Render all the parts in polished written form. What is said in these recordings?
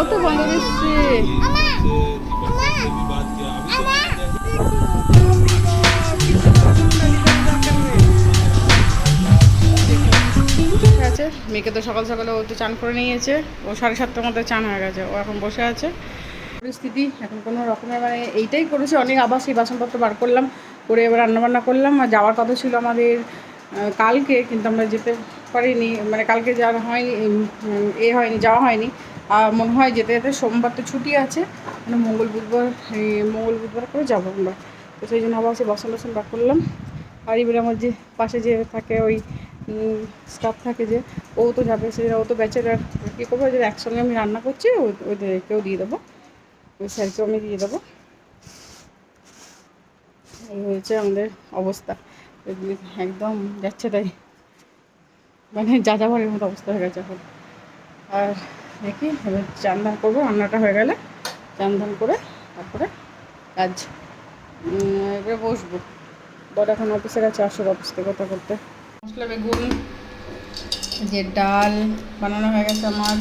কত বাঁদর এসছে। বসে আছে মেয়েকে তো সকাল সকালে ও তো চান করে নিয়েছে, ও 7:30টার মধ্যে চান হয়ে গেছে, ও এখন বসে আছে। পরিস্থিতি এখন কোনো রকমের মানে এইটাই করেছে অনেক, আবার সেই বাসনপত্র বার করলাম, করে এবার রান্নাবান্না করলাম। আর যাওয়ার কথা ছিল আমাদের কালকে, কিন্তু আমরা যেতে পারিনি, মানে কালকে যাওয়া হয়নি, হয়নি, যাওয়া হয়নি। আর মনে হয় যেতে যেতে সোমবার তো ছুটি আছে, মানে মঙ্গল বুধবার করে যাবো আমরা। তো সেই জন্য আবার সেই বাসন বার করলাম। আর এবার আমার যে পাশে যে থাকে ওই স্টাফ থাকে যে, ও তো যাবে, সেটা ও তো ব্যাচেলার, কী করবো, যে একসঙ্গে আমি রান্না করছি, ওদেরকেও দিয়ে দেবো, ওই স্যারকেও আমি দিয়ে দেবো। এই হয়েছে আমাদের অবস্থা, একদম যাচ্ছে তাই, মানে যা যাবারের মতো অবস্থা হয়ে গেছে এখন। আর দেখি এবার চান ধান করবো, রান্নাটা হয়ে গেলে চান ধান করে তারপরে কাজ, এবারে বসবো। বড় এখন অফিসে গেছে, আসলে অফিস থেকে কথা করতে। মশলা বেগুন, যে ডাল বানানো হয়ে গেছে আমার,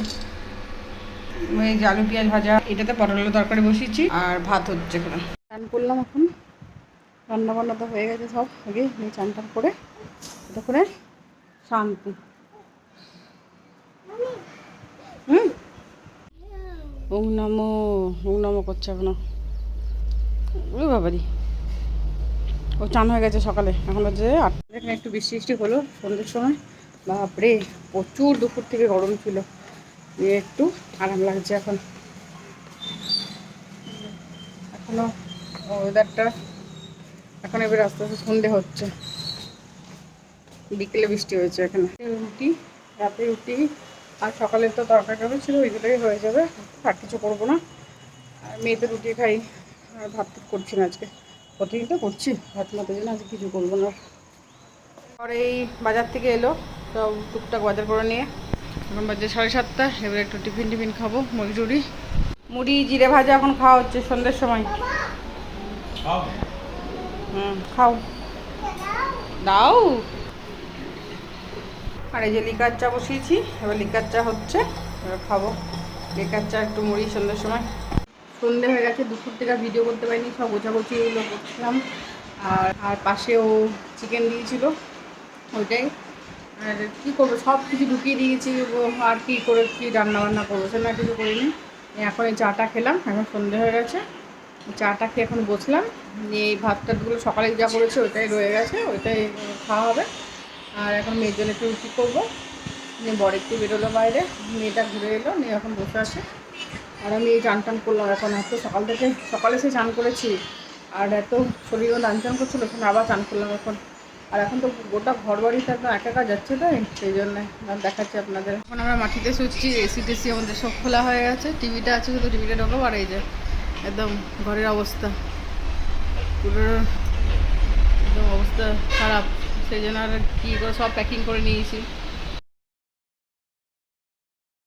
ওই আলু পেঁয়াজ ভাজা, এটাতে পটলের তরকারি বসিয়েছি, আর ভাত হচ্ছে এখানে। চান করলাম এখন, রান্না বান্না তো হয়ে গেছে সব, আগে চান টান করে এটা করে শান্তি। ওম নমো করছে এখনো, ওই বাবারি। ও চান হয়ে গেছে সকালে, এখন হচ্ছে 8টা। এখানে একটু বৃষ্টি হলো সন্ধ্যের সময়, বাপরে প্রচুর দুপুর থেকে গরম ছিল, একটু আরাম লাগছে এখন। এখনো ওয়েদারটা, এখন এবার আস্তে আস্তে সন্ধে হচ্ছে, বিকেলে বৃষ্টি হয়েছে এখানে। রুটি, রাতে রুটি আর সকালে তো তরকারি ছিল, ওইগুলোই হয়ে যাবে, আর কিছু করবো না। আর মেয়েদের রুটি খাই, আর ভাত করছি না আজকে, প্রতিদিন তো করছি ভাত, মাতের জন্য আজকে কিছু করবো না। পরে এই বাজার থেকে এলো সব টুকটাক বাজার করে নিয়ে, এখন বাজে 7:30। এবার একটু টিফিন খাবো, মুড়ি জিরে ভাজা এখন খাওয়া হচ্ছে সন্ধ্যের সময়। খাও, দাও। আর এই যে লিকার চা বসিয়েছি, এবার লিকার চা হচ্ছে, এবার খাবো লিকার চা, একটু মুড়ি সন্ধ্যের সময়। সন্ধ্যে হয়ে গেছে, দুপুর থেকে ভিডিও করতে পারিনি, সব গোছাগুছি এগুলো করছিলাম। আর পাশেও চিকেন দিয়েছিল, ওইটাই। আর কী করবো, সব কিছু ঢুকিয়ে দিয়েছি, আর কী করে কী রান্নাবান্না করবো, সেটা কিছু করিনি। এখন এই চাটা খেলাম, এখন সন্ধ্যে হয়ে গেছে, চাটা খেয়ে এখন বসলাম। এই ভাত টাতগুলো সকালে যা করেছে ওইটাই রয়ে গেছে, ওইটাই খাওয়া হবে। আর এখন মেয়ের জন্য একটু রুটি করবো, নিয়ে বর একটু বেরোলো বাইরে, মেয়েটা ঘুরে এলো, নিয়ে এখন বসে আছে। আর আমি এই চান টান করলাম, এখন এত সকালে সে চান করেছি, আর এত শরীরও টান করছিলো, এখন আবার চান করলাম এখন। আর এখন তো গোটা ঘর বাড়িতে একদম একা যাচ্ছে, তাই সেই জন্যে দেখাচ্ছি আপনাদের। এখন আমরা মাটিতে শুচ্ছি, এসি টেসি আমাদের সব খোলা হয়ে গেছে, টিভিটা আছে, শুধু টিভিটা ঢোকাবো। আর এই যে একদম ঘরের অবস্থা পুরো একদম অবস্থা খারাপ, সেই জন্য আর কী করে সব প্যাকিং করে নিয়েছি।